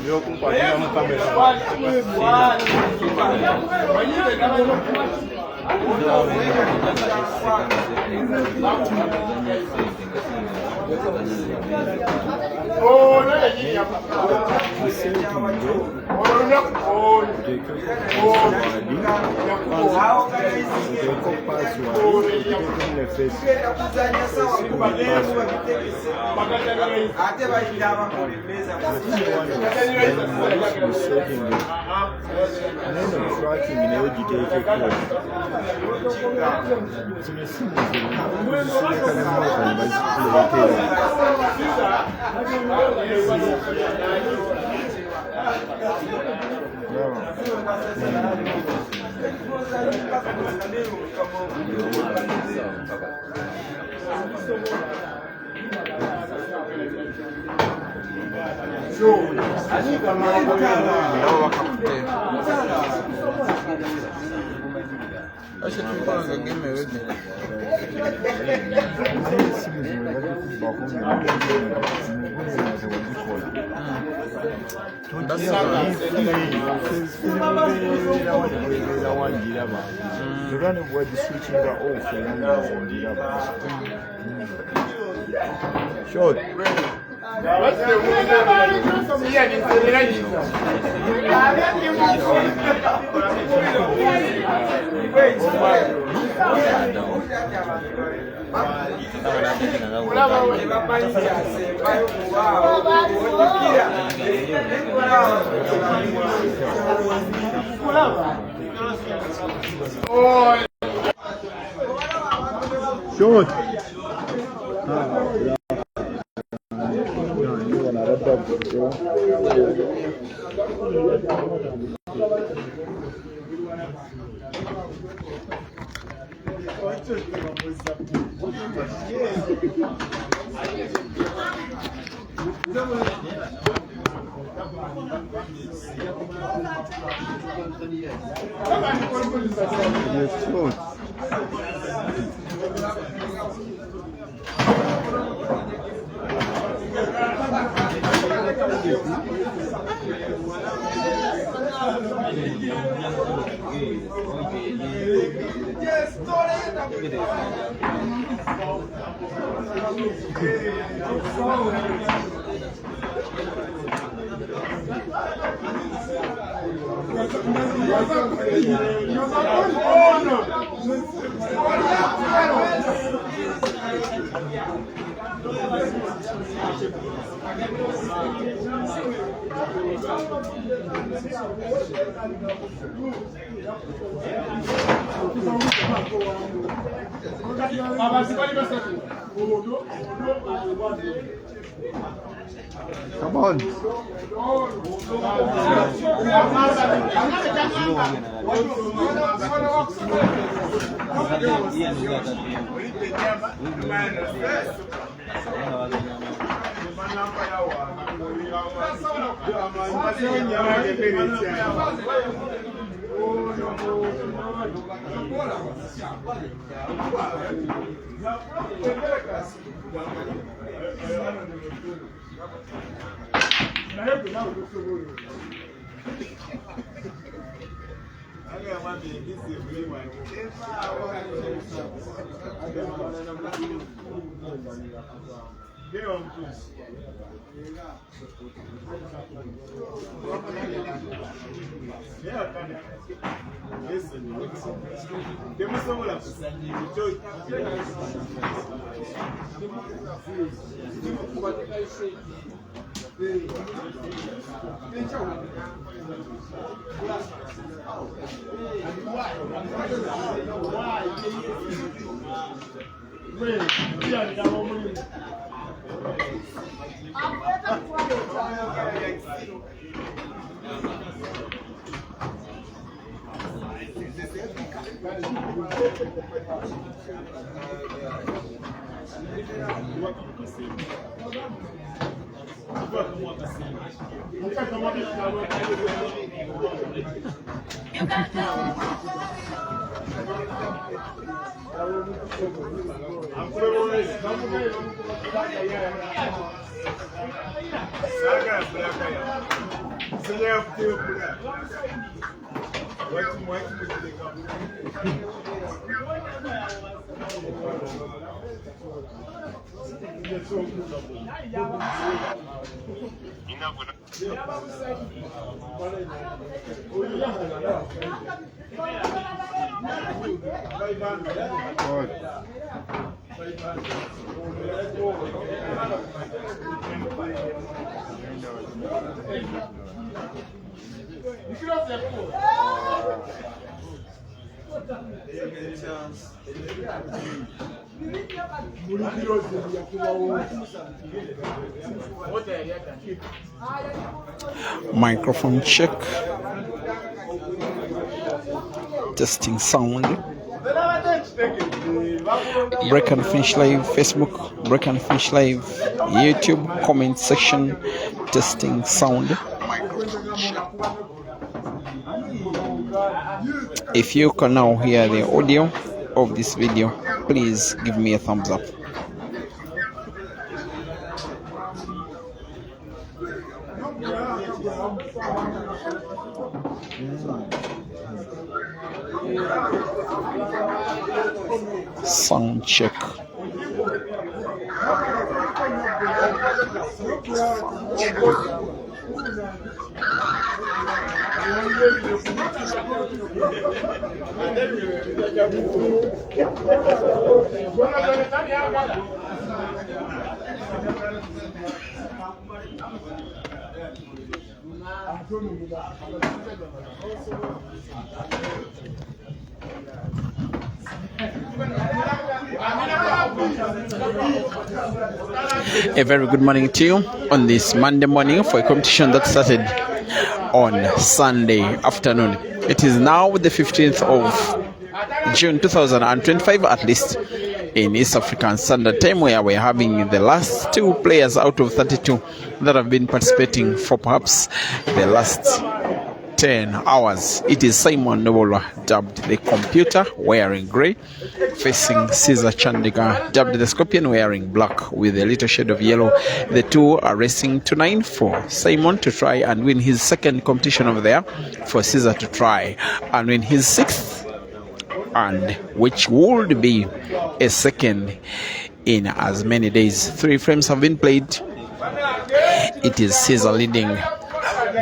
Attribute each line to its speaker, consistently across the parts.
Speaker 1: Meu companheiro não tá melhor. Acho que tu fala ninguém me ouve. Short. Come on.
Speaker 2: Microphone check. Testing sound. Break and Finish Live Facebook, Break and Finish Live YouTube, comment section. Testing sound. If you can now hear the audio of this video, please give me a thumbs up. Sound check. A very good morning to you on this Monday morning for a competition that started on Sunday afternoon. It is now the 15th of June 2025, at least in East African Standard Time, where we're having the last two players out of 32 that have been participating for perhaps the last 10 hours. It is Simon Nobola, dubbed the Computer, wearing grey, facing Caesar Chandiga, dubbed the Scorpion, wearing black with a little shade of yellow. The two are racing tonight for Simon to try and win his second competition over there, for Caesar to try and win his sixth, and which would be a second in as many days. 3 frames have been played. It is Caesar leading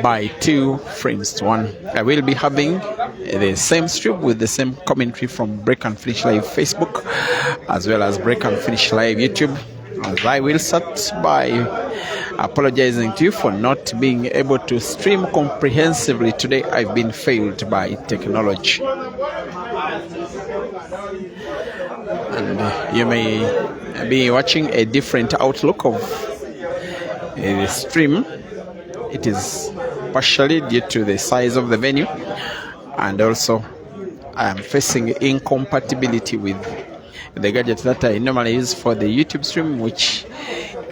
Speaker 2: by 2 frames to 1. I will be having the same strip with the same commentary from Break and Finish Live Facebook as well as Break and Finish Live YouTube, as I will start by apologizing to you for not being able to stream comprehensively today. I've been failed by technology, and you may be watching a different outlook of the stream. It is partially due to the size of the venue, and also I am facing incompatibility with the gadget that I normally use for the YouTube stream, which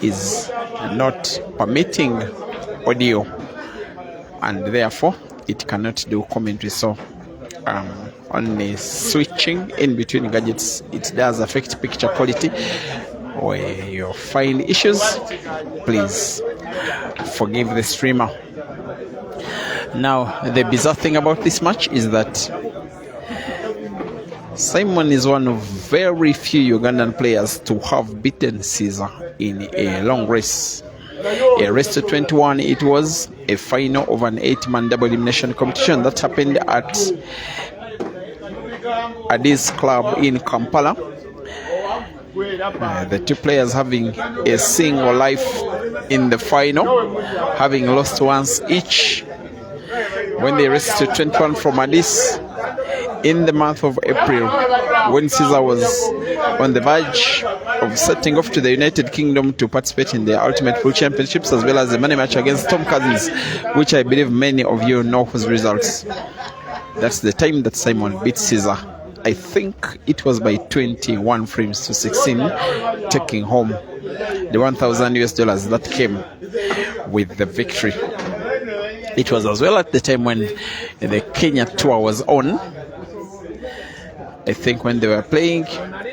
Speaker 2: is not permitting audio, and therefore it cannot do commentary. So only switching in between gadgets, it does affect picture quality. Where you find issues, please forgive the streamer. Now, the bizarre thing about this match is that Simon is one of very few Ugandan players to have beaten Caesar in a long race. A race to 21, it was a final of an 8-man double elimination competition that happened at this club in Kampala. The two players having a single life in the final, having lost once each when they raced to 21 from Addis in the month of April, when Caesar was on the verge of setting off to the United Kingdom to participate in the Ultimate Pool Championships, as well as the money match against Tom Cousins, which I believe many of you know whose results. That's the time that Simon beat Caesar. I think it was by 21 frames to 16, taking home the $1,000 that came with the victory. It was as well at the time when the Kenya tour was on. I think when they were playing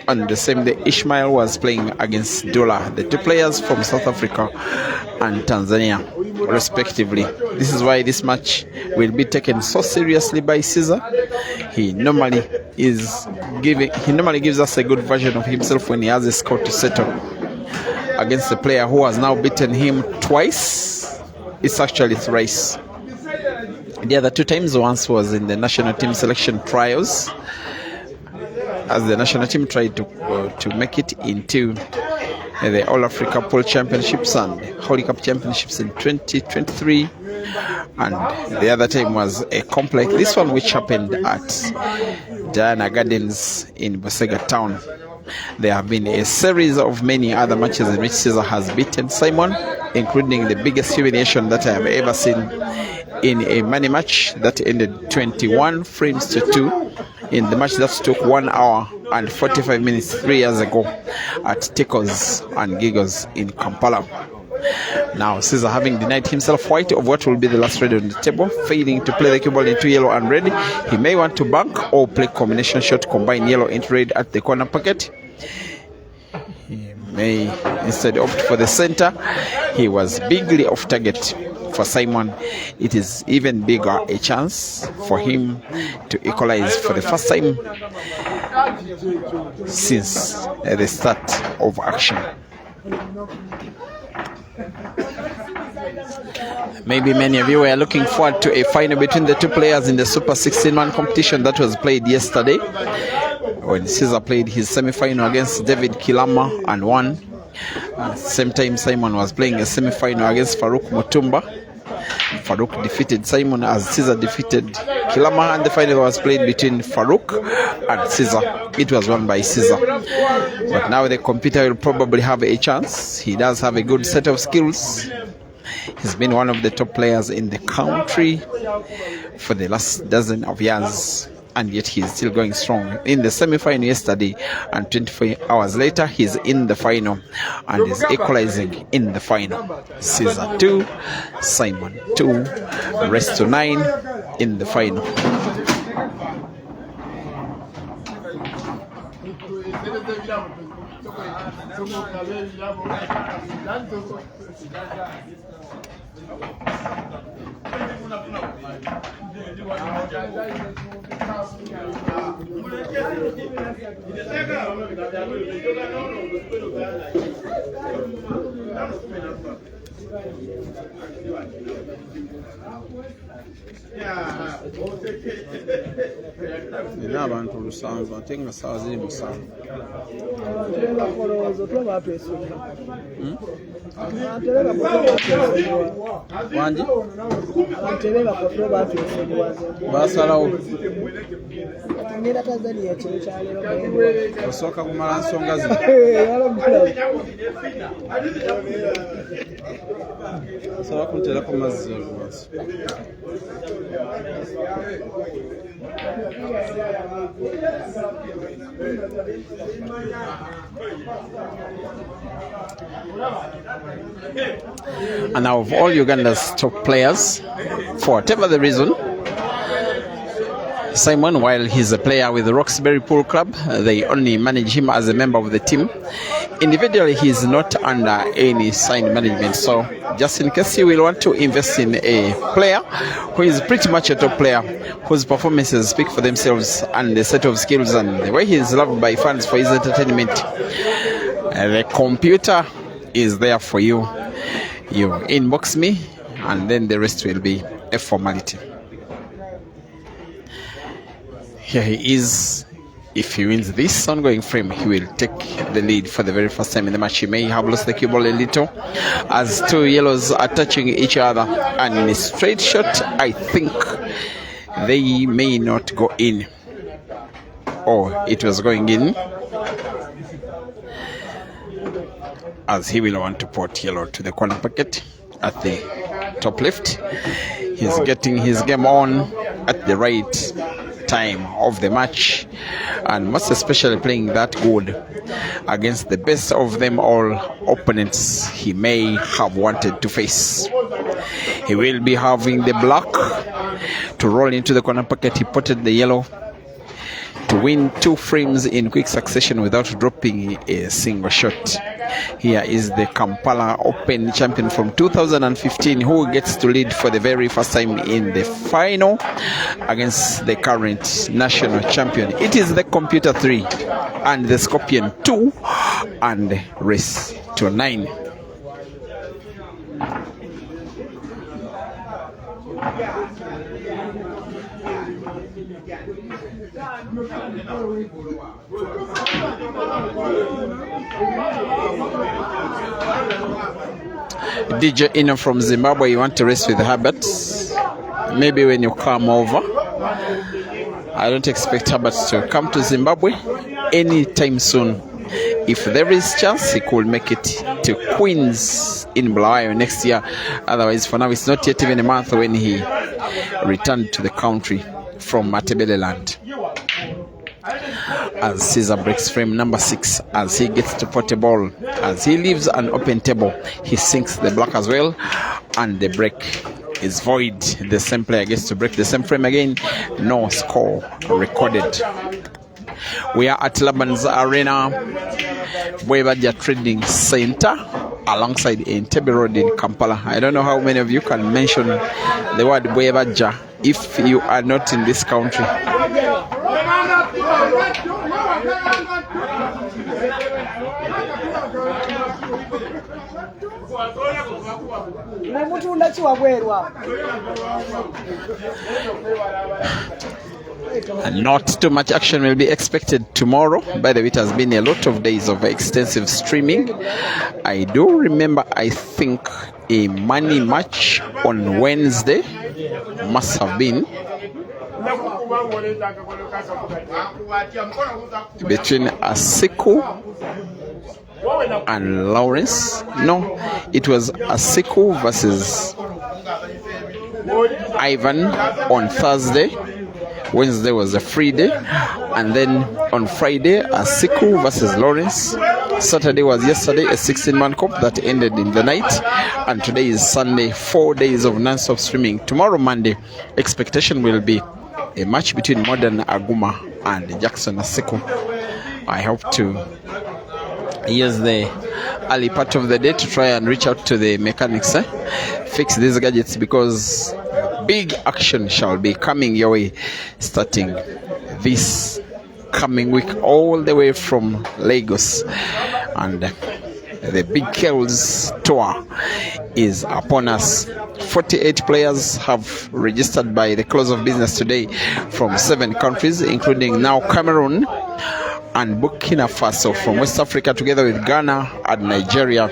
Speaker 2: on the same day, Ishmael was playing against Dola, the two players from South Africa and Tanzania, respectively. This is why this match will be taken so seriously by Caesar. He normally gives us a good version of himself when he has a score to settle against a player who has now beaten him twice. It's actually thrice. The other two times, once was in the national team selection trials, as the national team tried to make it into the All Africa Pool Championships and Holy Cup Championships in 2023, and the other time was a complex, this one which happened at Diana Gardens in Busega Town. There have been a series of many other matches in which Caesar has beaten Simon, including the biggest humiliation that I have ever seen in a money match that ended 21 frames to 2 in the match that took 1 hour and 45 minutes 3 years ago at Tickles and Giggles in Kampala. Now, Caesar, having denied himself white of what will be the last red on the table, failing to play the cue ball into yellow and red, he may want to bank or play combination shot, combine yellow into red at the corner pocket. He may instead opt for the center. He was bigly off target. For Simon, it is even bigger a chance for him to equalize for the first time since the start of action. Maybe many of you were looking forward to a final between the two players in the Super 16-man competition that was played yesterday, when Caesar played his semi-final against David Kilama and won. At the same time, Simon was playing a semi-final against Farouk Mutumba. Farouk defeated Simon as Caesar defeated Kilama, and the final was played between Farouk and Caesar. It was won by Caesar. But now the computer will probably have a chance. He does have a good set of skills. He's been one of the top players in the country for the last dozen of years, and yet he's still going strong. In the semi-final yesterday, and 24 hours later, he's in the final and is equalizing in the final. Caesar 2, Simon 2, rest to 9 in the final.
Speaker 1: Era abantu lusanvu ate nga ssaawa ziri musanvu. Wangi? Baasalawo osooka kumala nsonga zino. Osobola kunteerako mazzi wansi.
Speaker 2: And now of all Uganda's top players, for whatever the reason, Simon, while he's a player with the Roxbury Pool Club, they only manage him as a member of the team. Individually, he's not under any signed management. So just in case you will want to invest in a player who is pretty much a top player, whose performances speak for themselves, and the set of skills and the way he is loved by fans for his entertainment, the computer is there for you. You inbox me, and then the rest will be a formality. Here he is. If he wins this ongoing frame, he will take the lead for the very first time in the match. He may have lost the cue ball a little as two yellows are touching each other, and in a straight shot, I think they may not go in. Oh, it was going in, as he will want to put yellow to the corner pocket at the top left. He's getting his game on at the right time of the match, and most especially playing that good against the best of them all opponents he may have wanted to face. He will be having the black to roll into the corner pocket. He potted the yellow to win two frames in quick succession without dropping a single shot. Here is the Kampala Open champion from 2015, who gets to lead for the very first time in the final against the current national champion. It is the Computer 3 and the Scorpion 2 and race to 9. DJ Ino from Zimbabwe, you want to race with Herbert? Maybe when you come over. I don't expect Herbert to come to Zimbabwe anytime soon. If there is chance, he could make it to Queens in Bulawayo next year. Otherwise, for now, it's not yet even a month when he returned to the country from Matebeleland. As Caesar breaks frame number 6, as he gets to put a ball, as he leaves an open table, he sinks the black as well, and the break is void. The same player gets to break the same frame again. No score recorded. We are at Laban's Arena, Bwebaja Trading Center, alongside Entebbe Road in Kampala. I don't know how many of you can mention the word Bwebaja if you are not in this country. And not too much action will be expected tomorrow. By the way, it has been a lot of days of extensive streaming. I do remember, I think, a money match on Wednesday must have been between Asiku and Lawrence. No, it was Asiku versus Ivan on Thursday. Wednesday was a free day, and then on Friday, Asiku versus Lawrence. Saturday was yesterday, a 16-man cup that ended in the night, and today is Sunday. 4 days of non-stop streaming. Tomorrow, Monday, expectation will be a match between Modern Aguma and Jackson Asiku. I hope to use the early part of the day to try and reach out to the mechanics, fix these gadgets, because big action shall be coming your way starting this coming week, all the way from Lagos. And the Big Kells tour is upon us. 48 players have registered by the close of business today from 7 countries, including now Cameroon and Burkina Faso from West Africa, together with Ghana and Nigeria,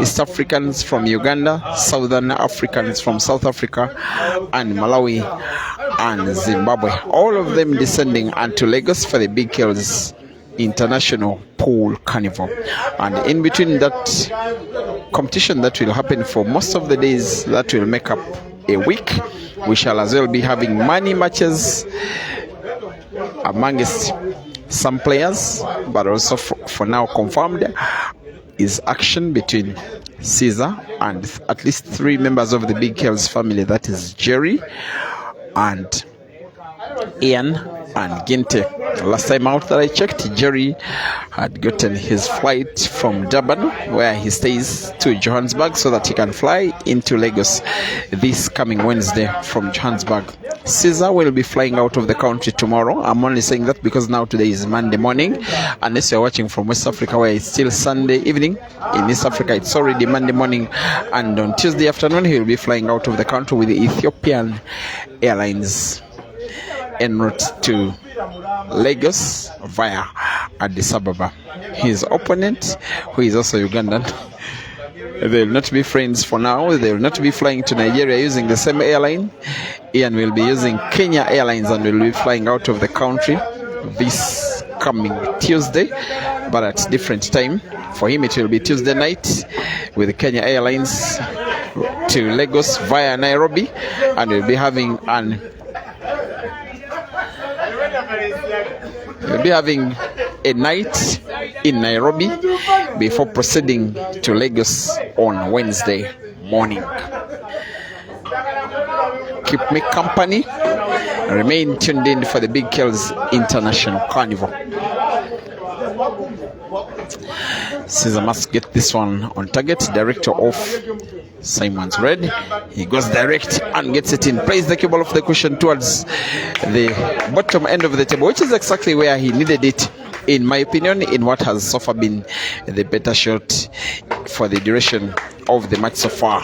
Speaker 2: East Africans from Uganda, Southern Africans from South Africa, and Malawi and Zimbabwe. All of them descending onto Lagos for the Big Kells International Pool Carnival. And in between that competition that will happen for most of the days that will make up a week, we shall as well be having money matches amongst some players, but also for now confirmed is action between Caesar and at least 3 members of the Big Kells family, that is Jerry and Ian and Ginte. Last time out that I checked, Jerry had gotten his flight from Durban, where he stays, to Johannesburg so that he can fly into Lagos this coming Wednesday from Johannesburg. Caesar will be flying out of the country tomorrow. I'm only saying that because now today is Monday morning, unless you're watching from West Africa where it's still Sunday evening. In East Africa it's already Monday morning, and on Tuesday afternoon he will be flying out of the country with Ethiopian Airlines en route to Lagos via Addis Ababa. His opponent, who is also Ugandan, they will not be friends for now. They will not be flying to Nigeria using the same airline. Ian will be using Kenya Airlines and will be flying out of the country this coming Tuesday, but at different time. For him it will be Tuesday night with Kenya Airlines to Lagos via Nairobi, and we'll be having a night in Nairobi before proceeding to Lagos on Wednesday morning. Keep me company. Remain tuned in for the Big Kells International Carnival. Caesar must get this one on target. Director of Simon's Red. He goes direct and gets it in. Plays the cue ball of the cushion towards the bottom end of the table, which is exactly where he needed it, in my opinion, in what has so far been the better shot for the duration of the match so far.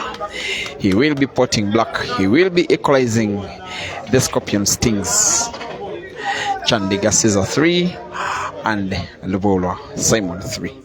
Speaker 2: He will be potting black. He will be equalizing the Scorpion Stings. Chandiga Caesar 3 and Lubola Simon 3.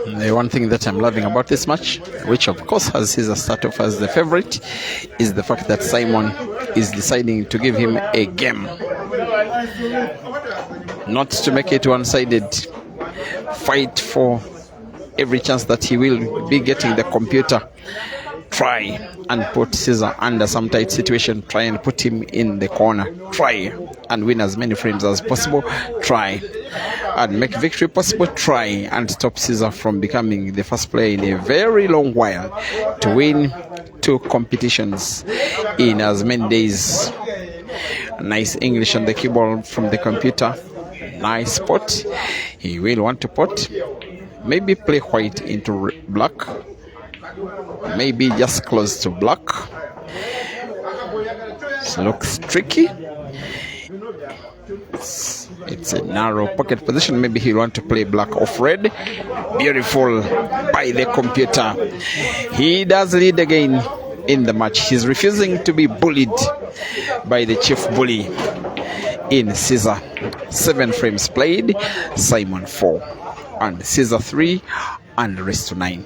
Speaker 2: The one thing that I'm loving about this match, which of course has Caesar start off as the favorite, is the fact that Simon is deciding to give him a game, not to make it one-sided. Fight for every chance that he will be getting the computer. Try and put Caesar under some tight situation. Try and put him in the corner. Try and win as many frames as possible. Try and make victory possible. Try and stop Caesar from becoming the first player in a very long while to win 2 competitions in as many days. Nice English on the keyboard from the computer. Nice pot. He will want to pot. Maybe play white into black. Maybe just close to black. This looks tricky. It's a narrow pocket position. Maybe he'll want to play black off red. Beautiful by the computer. He does lead again in the match. He's refusing to be bullied by the chief bully in Caesar. 7 frames played, Simon 4 and Caesar 3 and Resto 9.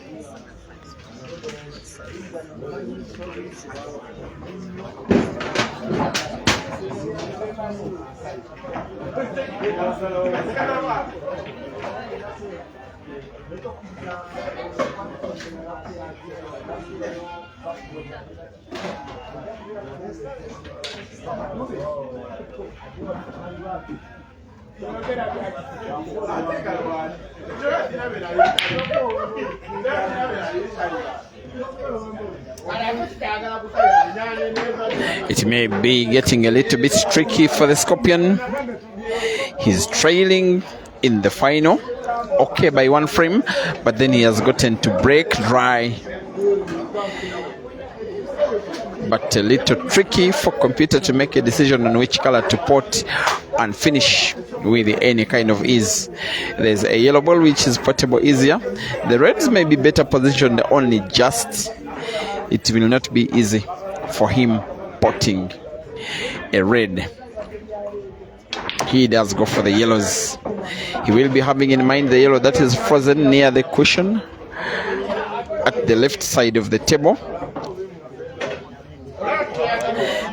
Speaker 2: It may be getting a little bit tricky for the Scorpion. He's trailing in the final, okay, by 1 frame, but then he has gotten to break dry. But a little tricky for computer to make a decision on which color to pot and finish with any kind of ease. There's a yellow ball which is potable easier. The reds may be better positioned, only just it will not be easy for him potting a red. He does go for the yellows. He will be having in mind the yellow that is frozen near the cushion at the left side of the table.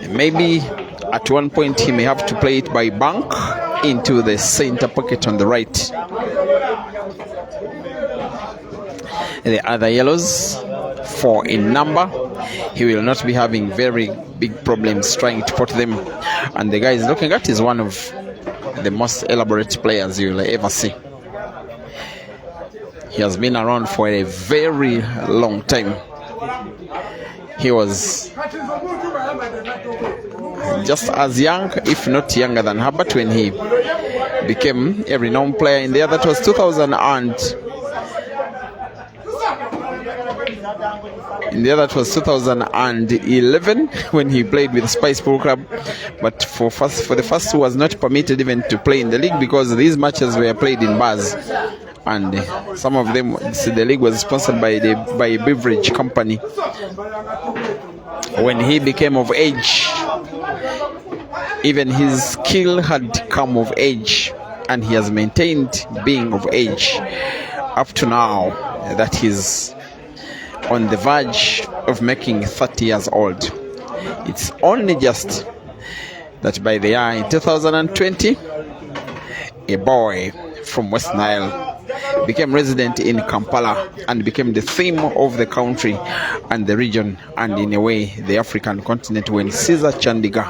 Speaker 2: Maybe at one point he may have to play it by bank into the center pocket on the right. The other yellows, 4 in number. He will not be having very big problems trying to pot them. And the guy is looking at is one of the most elaborate players you'll ever see. He has been around for a very long time. He was just as young, if not younger than Herbert, when he became a renowned player in there. That was 2011 when he played with Spice Pool Club. But for the first, was not permitted even to play in the league because these matches were played in bars, and some of them, the league was sponsored by a beverage company. When he became of age, even his skill had come of age, and he has maintained being of age up to now, that he's on the verge of making 30 years old. It's only just that by the year in 2020, a boy from West Nile became resident in Kampala and became the theme of the country and the region, and in a way the African continent, when Caesar Chandiga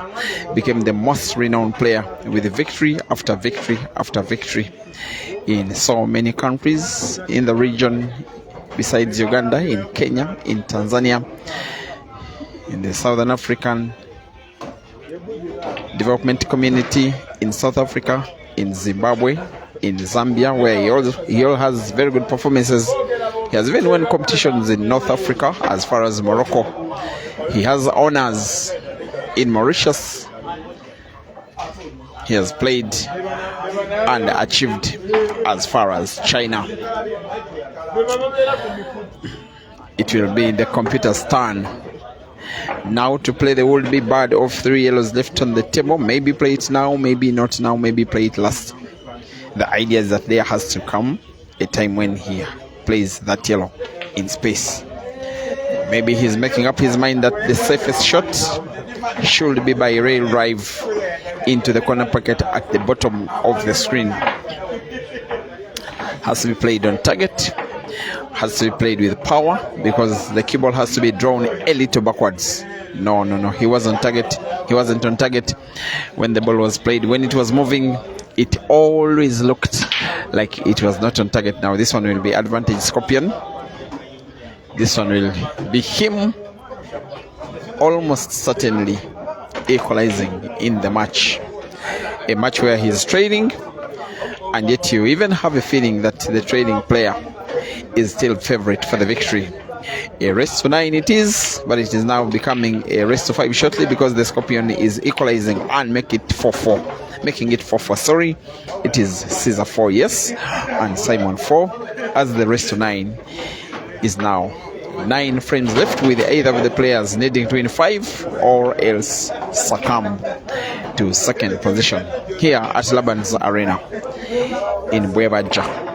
Speaker 2: became the most renowned player with victory after victory after victory in so many countries in the region, besides Uganda, in Kenya, in Tanzania, in the Southern African Development Community, in South Africa, in Zimbabwe, in Zambia, where he all has very good performances. He has even won competitions in North Africa as far as Morocco. He has honors in Mauritius. He has played and achieved as far as China. It will be the computer's turn now to play the would-be bird of 3 yellows left on the table. Maybe play it now, maybe not now, maybe play it last. The idea is that there has to come a time when he plays that yellow in space. Maybe he's making up his mind that the safest shot should be by rail drive into the corner pocket at the bottom of the screen. Has to be played on target, has to be played with power, because the cue ball has to be drawn a little backwards. No, he wasn't on target. He wasn't on target when the ball was played. When it was moving, it always looked like it was not on target. Now this one will be advantage Scorpion. This one will be him almost certainly equalizing in the match. A match where he's trailing, and yet you even have a feeling that the trailing player is still favorite for the victory. A race to 9 it is, but it is now becoming a race to 5 shortly because the Scorpion is equalizing and making it 4-4. Sorry, it is Caesar 4, yes, and Simon 4, as the race to 9 is now 9 frames left, with either of the players needing to win 5 or else succumb to second position here at Laban's Arena in Bwebaja.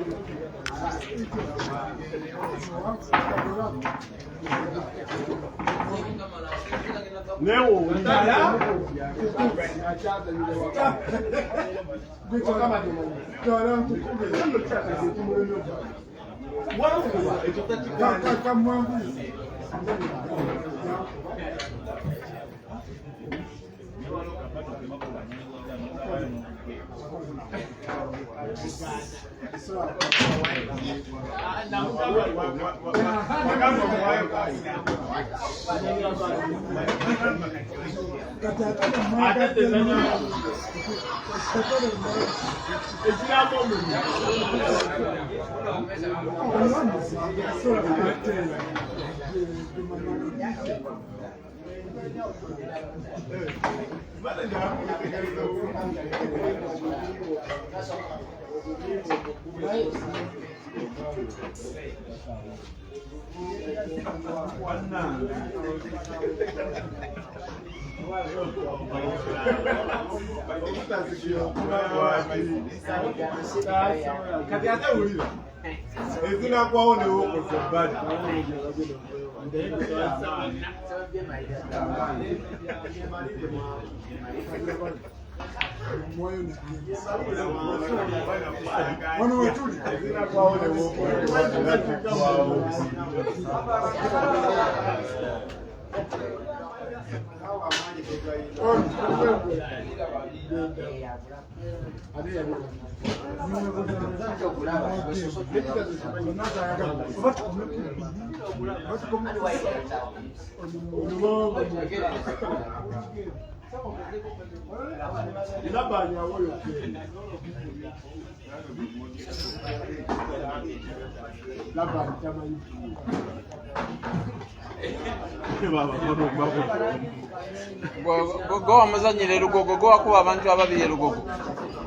Speaker 2: Go amazanyire lugogo go akuba abantu ababiri lugogo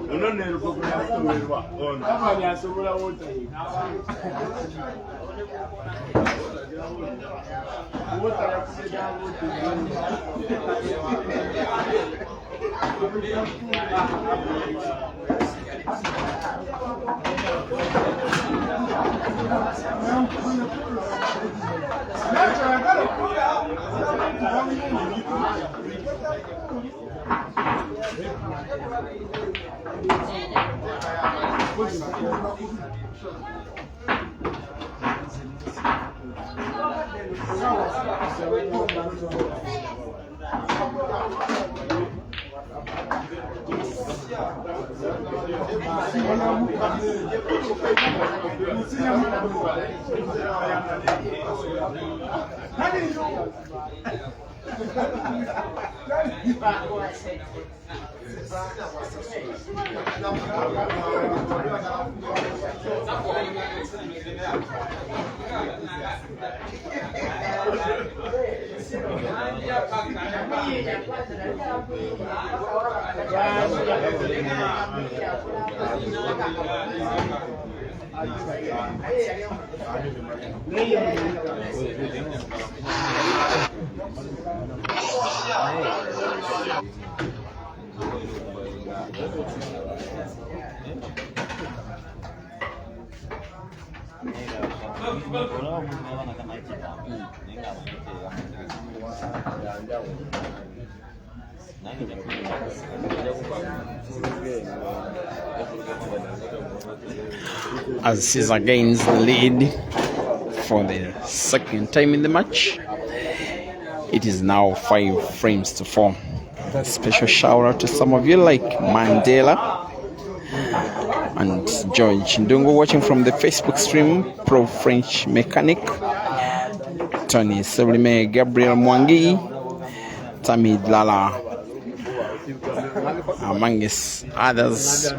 Speaker 2: none lugogo yasomerwa ono abali asobola wota wota yakuseda as Caesar gains the lead for the second time in the match. It is now 5 frames to 4. Special shout out to some of you like Mandela and George Ndungu watching from the Facebook stream, Pro French Mechanic, Tony Seblime, Gabriel Mwangi, Tammy Lala, amongst others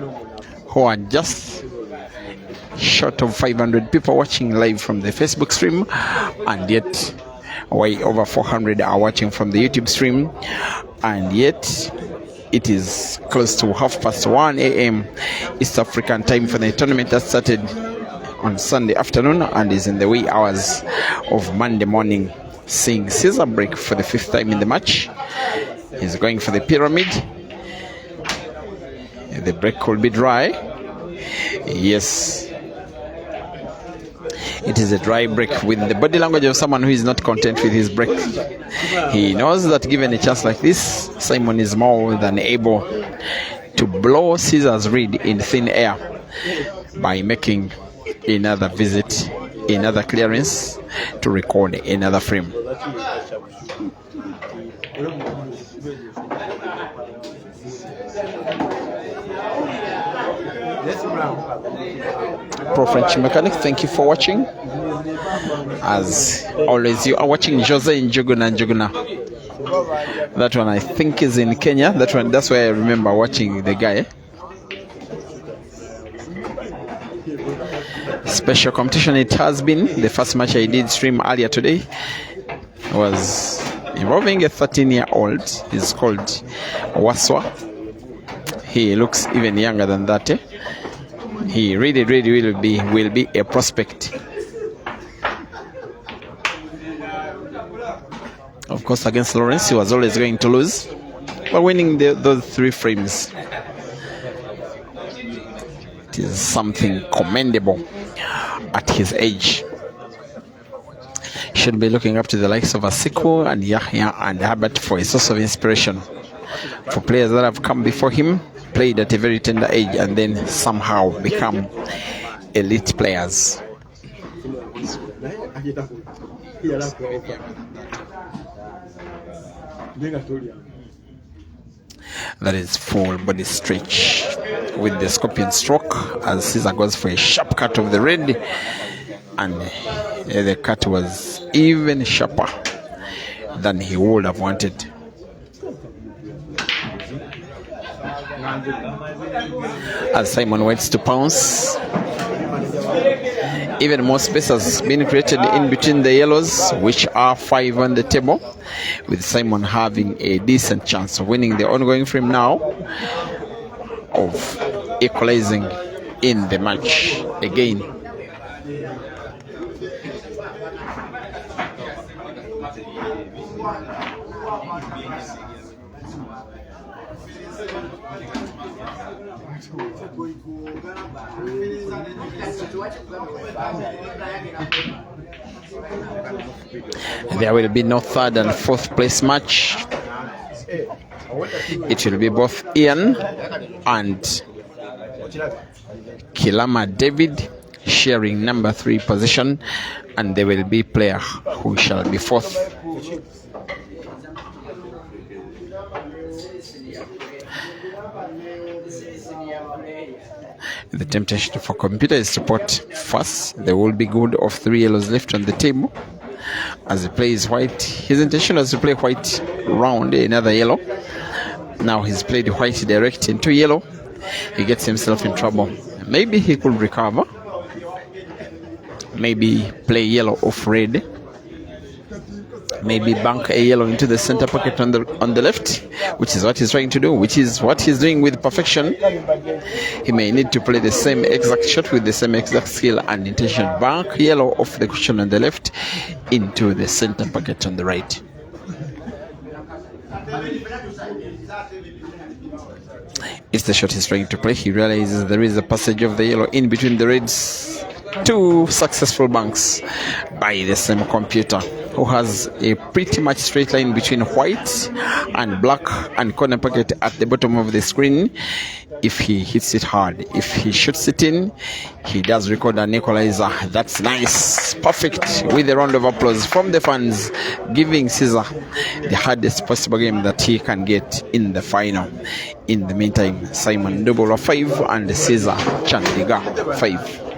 Speaker 2: who are just short of 500 people watching live from the Facebook stream, and yet way over 400 are watching from the YouTube stream, and yet it is close to 1:30 a.m. East African time for the tournament that started on Sunday afternoon and is in the wee hours of Monday morning, seeing Caesar break for the 5th time in the match. He's going for the pyramid. The break will be dry. Yes, it is a dry break with the body language of someone who is not content with his break. He knows that given a chance like this, Simon is more than able to blow Caesar's reed in thin air by making another visit, another clearance to record another frame. Pro French Mechanic, thank you for watching. As always, you are watching Jose Njuguna. That one I think is in Kenya. That's where I remember watching the guy. Special competition it has been. The first match I did stream earlier today was involving a 13-year-old. He's called Waswa. He looks even younger than that. He really will be a prospect. Of course, against Lawrence, he was always going to lose, but winning those 3 frames, it is something commendable at his age. Should be looking up to the likes of Asiku and Yahya and Herbert for a source of inspiration for players that have come before him, played at a very tender age, and then somehow become elite players. That is full body stretch with the scorpion stroke as Caesar goes for a sharp cut of the red, and the cut was even sharper than he would have wanted. As Simon waits to pounce, even more space has been created in between the yellows, which are 5 on the table, with Simon having a decent chance of winning the ongoing frame now, of equalizing in the match again. There will be no 3rd and 4th place match. It will be both Ian and Kilama David sharing number 3 position, and there will be player who shall be 4th. The temptation for computer is to put first. There will be good of 3 yellows left on the table. As he plays white, his intention was to play white round another yellow. Now he's played white direct into yellow. He gets himself in trouble. Maybe he could recover. Maybe play yellow off red. Maybe bank a yellow into the center pocket on the left, which is what he's trying to do, which is what he's doing with perfection. He may need to play the same exact shot with the same exact skill and intention. Bank yellow off the cushion on the left into the center pocket on the right. It's the shot he's trying to play. He realizes there is a passage of the yellow in between the reds. 2 successful banks by the same computer, who has a pretty much straight line between white and black and corner pocket at the bottom of the screen if he hits it hard. If he shoots it in, he does record an equalizer. That's nice. Perfect. With a round of applause from the fans, giving Caesar the hardest possible game that he can get in the final. In the meantime, Simon Ndubulwa 5 and Caesar Chandiga 5.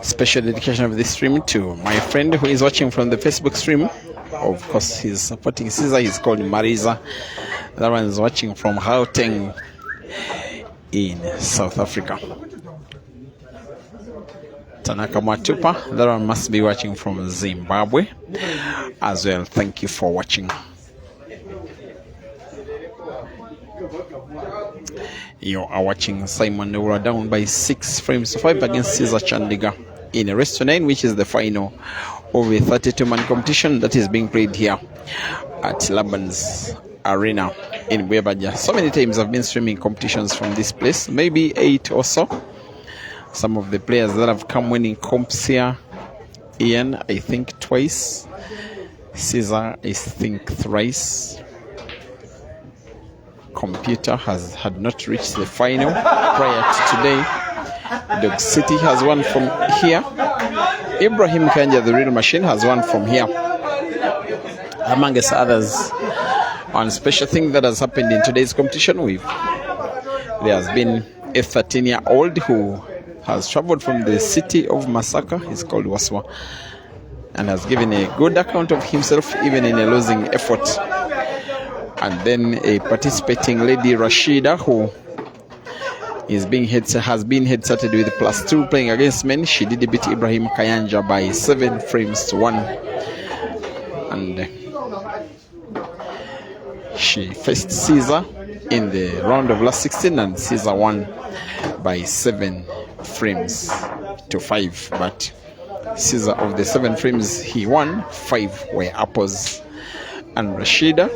Speaker 2: Special dedication of this stream to my friend who is watching from the Facebook stream. Of course, he's supporting Caesar. He's called Mariza. That one is watching from Gauteng in South Africa. Tanaka Matupa, that one must be watching from Zimbabwe as well. Thank you for watching. You are watching Simon Nura down by 6 frames to 5 against Caesar Chandiga in a race to 9, which is the final of a 32-man competition that is being played here at Laban's Arena in Bwebaja. So many times I've been streaming competitions from this place, maybe 8 or so. Some of the players that have come winning comps here: Ian, I think twice; Caesar, I think thrice. Computer had not reached the final prior to today. Dog City has won from here. Ibrahim Kanja, the real machine, has won from here, amongst others. One special thing that has happened in today's competition, there has been a 13-year-old who has traveled from the city of Masaka. He's called Waswa, and has given a good account of himself, even in a losing effort. And then a participating lady, Rashida, who has been head-started with +2 playing against men. She did beat Ibrahim Kayanja by 7 frames to 1. And she faced Caesar in the round of last 16, and Caesar won by 7 frames to 5. But Caesar, of the 7 frames he won, 5 were apples. And Rashida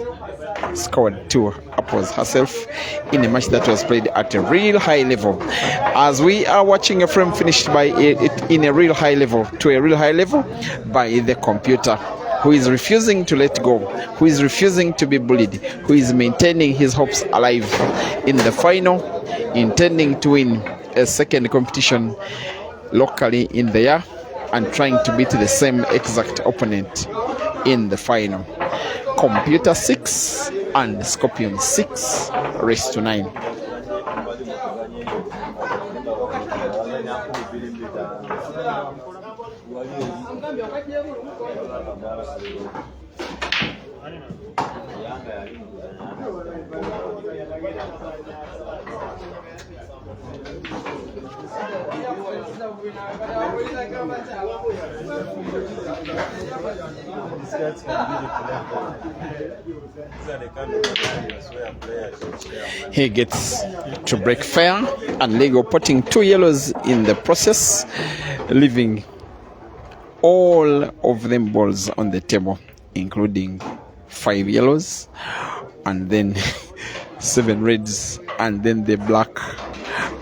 Speaker 2: scored 2 apples herself in a match that was played at a real high level. As we are watching a frame finished by in a real high level by the computer, who is refusing to let go, who is refusing to be bullied, who is maintaining his hopes alive in the final, intending to win a second competition locally in the year and trying to beat the same exact opponent in the final. Computer 6 and Scorpion 6, race to 9. He gets to break fair, and Lego putting 2 yellows in the process, leaving all of them balls on the table, including 5 yellows, and then 7 reds, and then the black,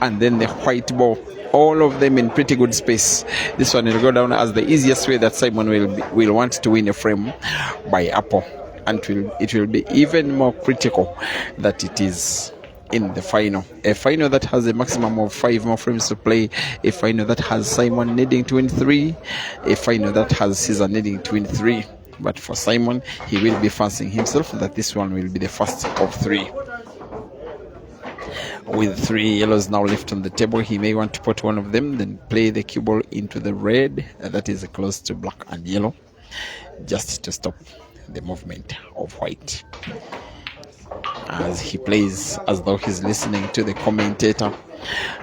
Speaker 2: and then the white ball. All of them in pretty good space. This one will go down as the easiest way that Simon will want to win a frame by apple, and it will be even more critical that it is in the final. A final that has a maximum of 5 more frames to play, a final that has Simon needing to win 3, a final that has Caesar needing to win 3. But for Simon, he will be fancying himself that this one will be the first of 3. With 3 yellows now left on the table, he may want to put one of them, then play the cue ball into the red that is close to black and yellow, just to stop the movement of white. As he plays as though he's listening to the commentator,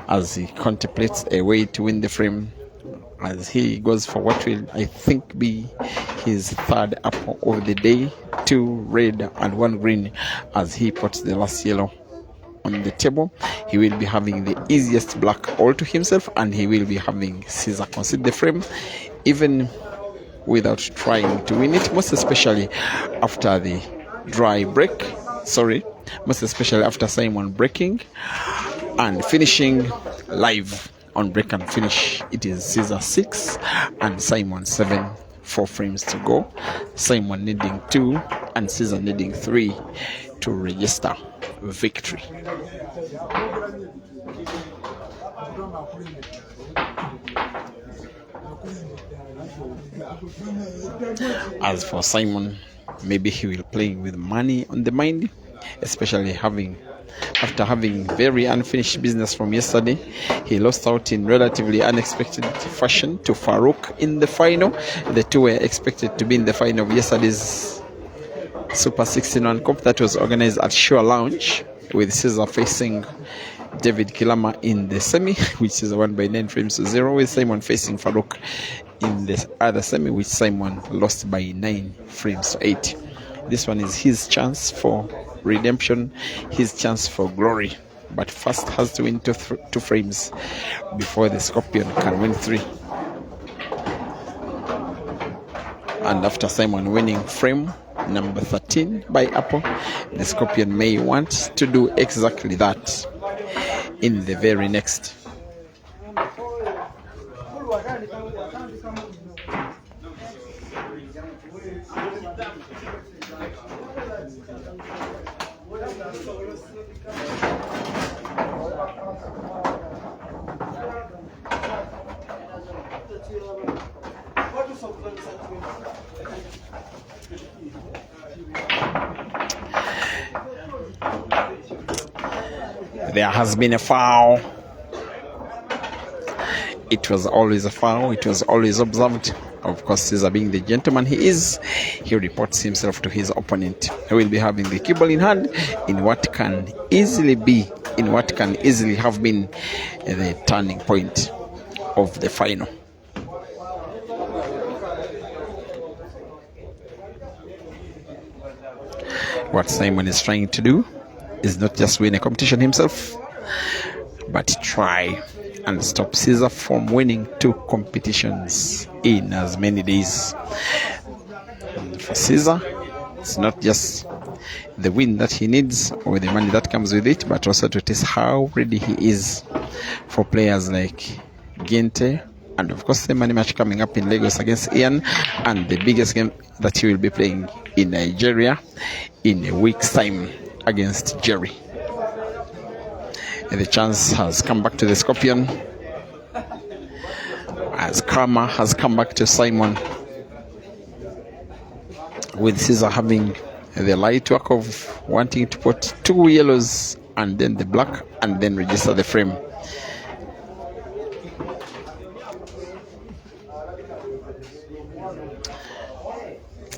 Speaker 2: as he contemplates a way to win the frame, as he goes for what will, I think, be his third apple of the day. 2 red and 1 green, as he puts the last yellow on the table. He will be having the easiest black all to himself, and he will be having Caesar concede the frame, even without trying to win it, most especially after the dry break. Most especially after Simon breaking and finishing live on break and finish. It is Caesar 6 and Simon 7. 4 frames to go. Simon needing 2 and Caesar needing 3 to register victory. As for Simon, maybe he will play with money on the mind, especially after having very unfinished business from yesterday. He lost out in relatively unexpected fashion to Farouk in the final. The two were expected to be in the final of yesterday's Super 16 Cup that was organized at Shore Lounge, with Caesar facing David Kilama in the semi, which is won by 9 frames to 0, with Simon facing Farouk in the other semi, which Simon lost by 9 frames to 8. This one is his chance for redemption, his chance for glory, but first has to win 2 frames before the Scorpion can win 3. And after Simon winning frame number 13 by Apple, the Scorpion may want to do exactly that in the very next. There has been a foul. It was always a foul. It was always observed. Of course, Caesar, being the gentleman he is, he reports himself to his opponent. He will be having the keyboard in hand in what can easily have been the turning point of the final. What Simon is trying to do is not just win a competition himself, but try and stop Caesar from winning 2 competitions in as many days. And for Caesar, it's not just the win that he needs or the money that comes with it, but also to test how ready he is for players like Gente, and of course the money match coming up in Lagos against Ian, and the biggest game that he will be playing in Nigeria in a week's time against Jerry. And the chance has come back to the Scorpion, as karma has come back to Simon, with Caesar having the light work of wanting to put 2 yellows and then the black and then register the frame.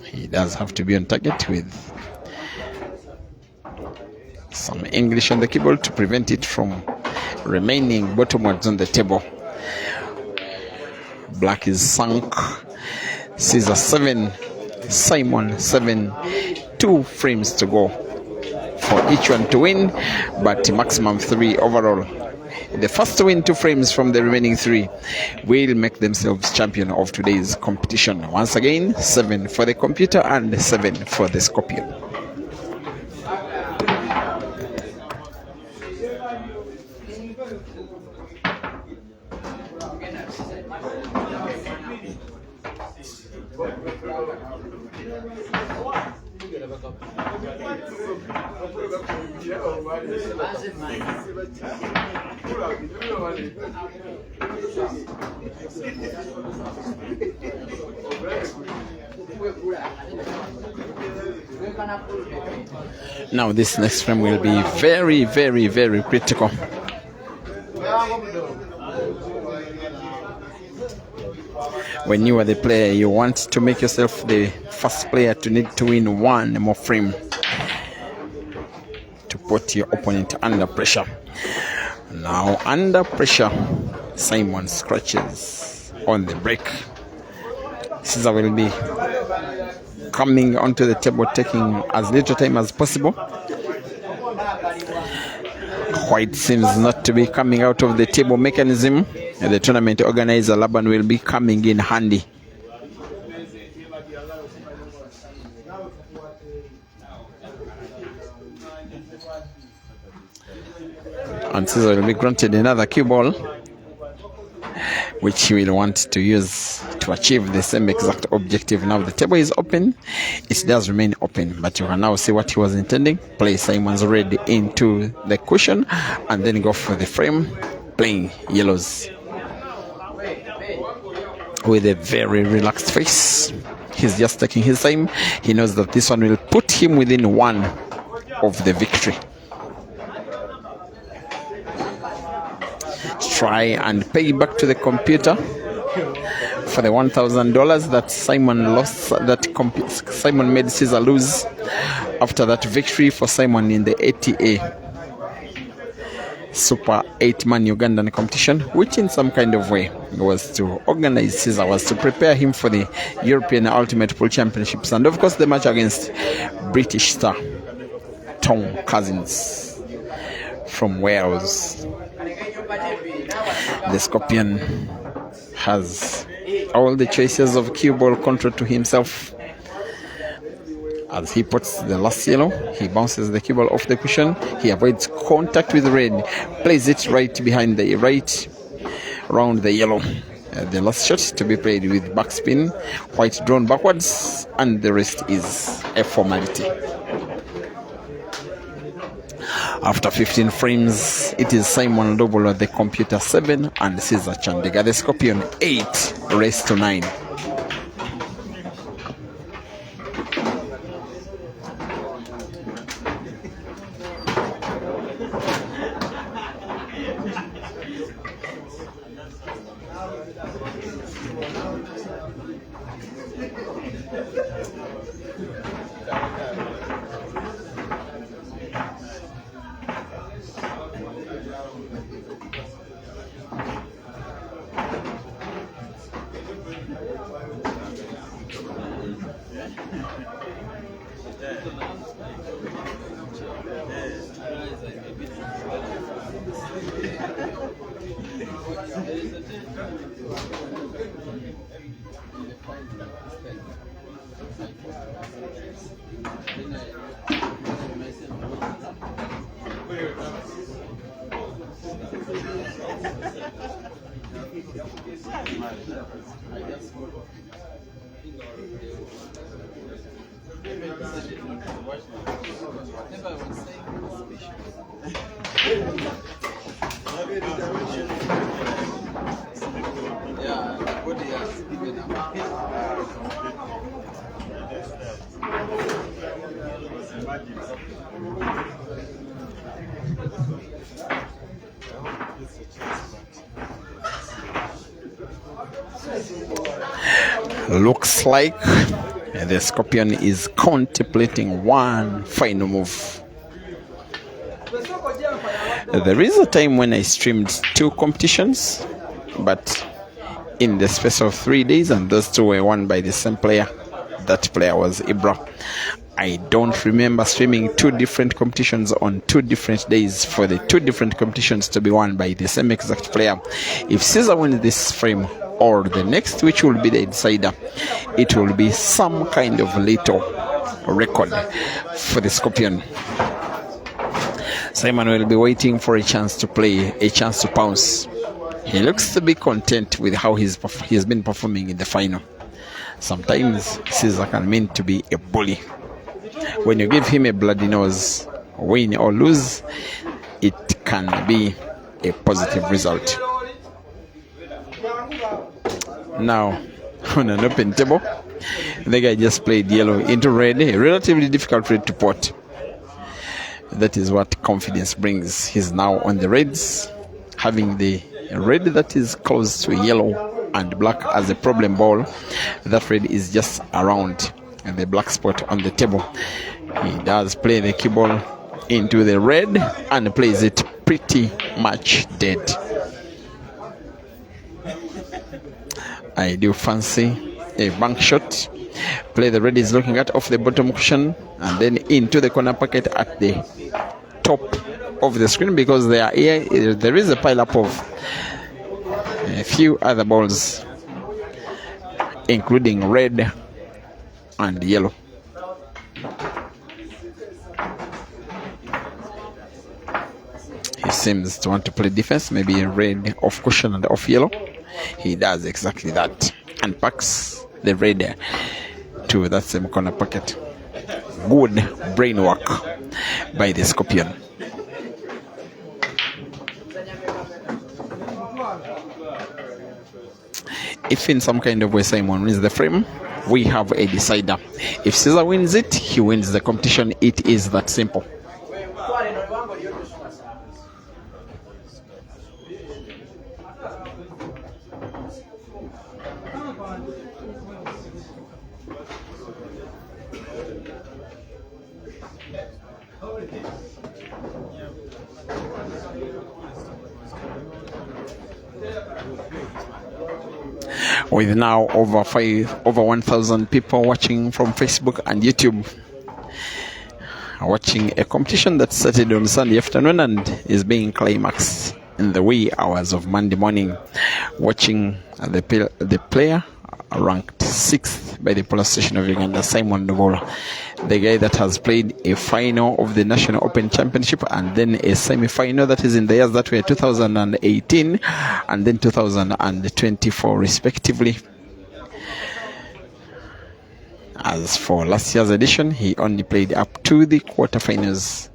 Speaker 2: He does have to be on target with some English on the keyboard to prevent it from remaining bottomwards on the table. Black is sunk. Caesar 7, Simon 7, 2 frames to go for each one to win, but maximum 3 overall. The first to win 2 frames from the remaining 3 will make themselves champion of today's competition. Once again, 7 for the computer and 7 for the Scorpion. Now this next frame will be very, very, very critical. When you are the player, you want to make yourself the first player to need to win 1 more frame to put your opponent under pressure. Now under pressure, Simon scratches on the break. Caesar will be coming onto the table, taking as little time as possible. White seems not to be coming out of the table mechanism, and the tournament organizer Laban will be coming in handy. And Caesar will be granted another cue ball, which he will want to use to achieve the same exact objective. Now the table is open. It does remain open, but you can now see what he was intending. Play Simon's red into the cushion and then go for the frame, playing yellows with a very relaxed face. He's just taking his time. He knows that this one will put him within one of the victory. Try and pay back to the computer for the $1,000 that Simon lost, that Simon made Caesar lose after that victory for Simon in the ATA Super 8-man Ugandan competition, which in some kind of way was to organize Caesar, was to prepare him for the European Ultimate Pool Championships, and of course the match against British star Tom Cousins from Wales. The Scorpion has all the choices of cue ball control to himself. As he puts the last yellow, he bounces the cue ball off the cushion. He avoids contact with red, plays it right behind the right, around the yellow. The last shot to be played with backspin, white drawn backwards, and the rest is a formality. After 15 frames, it is Simon Lobola, the computer 7, and Caesar Chandega, the Scorpion 8, race to 9. Looks like the Scorpion is contemplating one final move. There is a time when I streamed 2 competitions, but in the space of 3 days, and those 2 were won by the same player. That player was Ibra. I don't remember streaming 2 different competitions on 2 different days for the 2 different competitions to be won by the same exact player. If Caesar wins this frame or the next, which will be the decider, it will be some kind of little record for the Scorpion. Simon will be waiting for a chance to play, a chance to pounce. He looks to be content with how he's been performing in the final. Sometimes Caesar can mean to be a bully. When you give him a bloody nose, win or lose, it can be a positive result. Now, on an open table, the guy just played yellow into red, a relatively difficult red to pot. That is what confidence brings. He's now on the reds, having the red that is close to yellow and black as a problem ball. That red is just around the black spot on the table. He does play the cue ball into the red and plays it pretty much dead. I do fancy a bank shot. Play the red is looking at off the bottom cushion and then into the corner pocket at the top of the screen, because there is a pile up of a few other balls, including red and yellow. He seems to want to play defense, maybe red off cushion and off yellow. He does exactly that and packs the red to that same corner pocket. Good brain work by the Scorpion. If in some kind of way Simon wins the frame, we have a decider. If Caesar wins it, he wins the competition. It is that simple. With now over 1,000 people watching from Facebook and YouTube, watching a competition that started on Sunday afternoon and is being climaxed in the wee hours of Monday morning. Watching the player ranked 6th by the police station of Uganda, Simon Ndovola, the guy that has played a final of the National Open Championship and then a semi-final, that is in the years that were 2018 and then 2024 respectively. As for last year's edition, he only played up to the quarterfinals.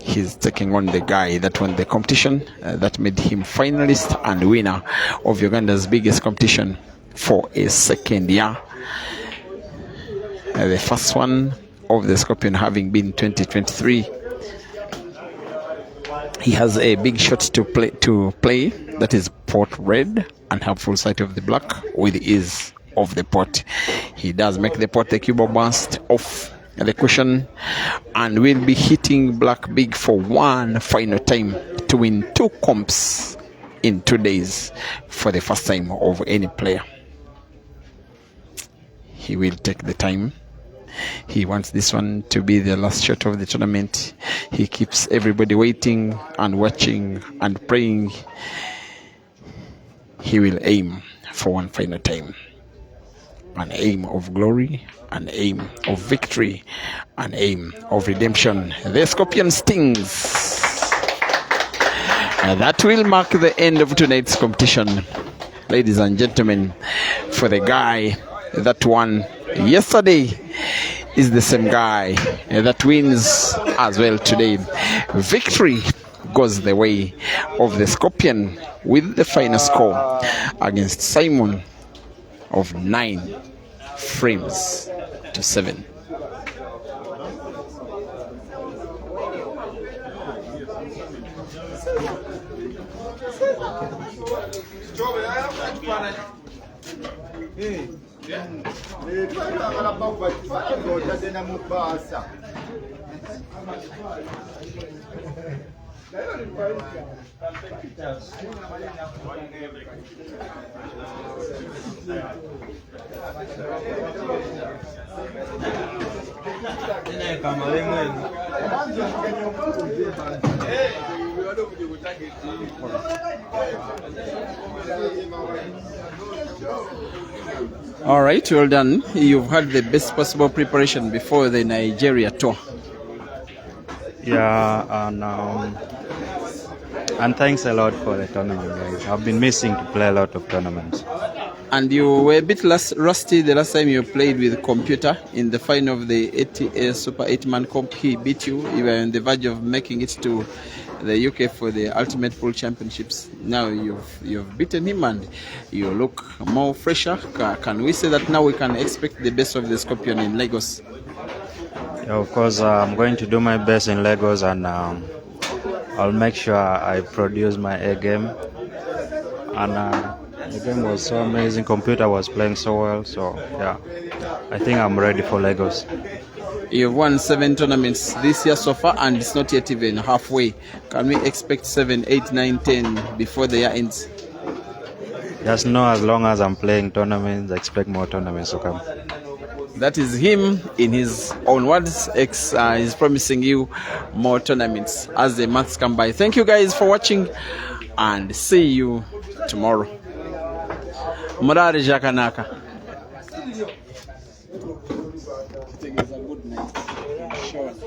Speaker 2: He's taking on the guy that won the competition, that made him finalist and winner of Uganda's biggest competition for a second year. The first one of the Scorpion having been 2023. He has a big shot to play that is pot red and have full sight of the black with ease of the pot. He does make the pot the cube bounced off the cushion and will be hitting black big for one final time to win 2 comps in 2 days for the first time of any player. He will take the time. He wants this one to be the last shot of the tournament. He keeps everybody waiting and watching and praying. He will aim for one final time. An aim of glory, an aim of victory, an aim of redemption. The Scorpion stings. That will mark the end of tonight's competition, ladies and gentlemen. For the guy that won yesterday is the same guy that wins as well today. Victory goes the way of the Scorpion with the final score against Simon of 9 frames to 7. All right, well done. You've had the best possible preparation before the Nigeria tour.
Speaker 3: Yeah, and thanks a lot for the tournament, guys. I've been missing to play a lot of tournaments.
Speaker 2: And you were a bit rusty the last time you played with Computer in the final of the Super 8-man comp. He beat you. You were on the verge of making it to the UK for the Ultimate Pool Championships. Now you've beaten him and you look more fresher. Can we say that now we can expect the best of the Scorpion in Lagos?
Speaker 3: Yeah, of course, I'm going to do my best in Lagos, and I'll make sure I produce my A game. And the game was so amazing. Computer was playing so well. So yeah, I think I'm ready for Lagos.
Speaker 2: You've won 7 tournaments this year so far, and it's not yet even halfway. Can we expect 7, 8, 9, 10 before the year ends?
Speaker 3: Just know as long as I'm playing tournaments, expect more tournaments to come.
Speaker 2: That is him in his own words. He's promising you more tournaments as the months come by. Thank you guys for watching and see you tomorrow. Murari Jakanaka. Sean.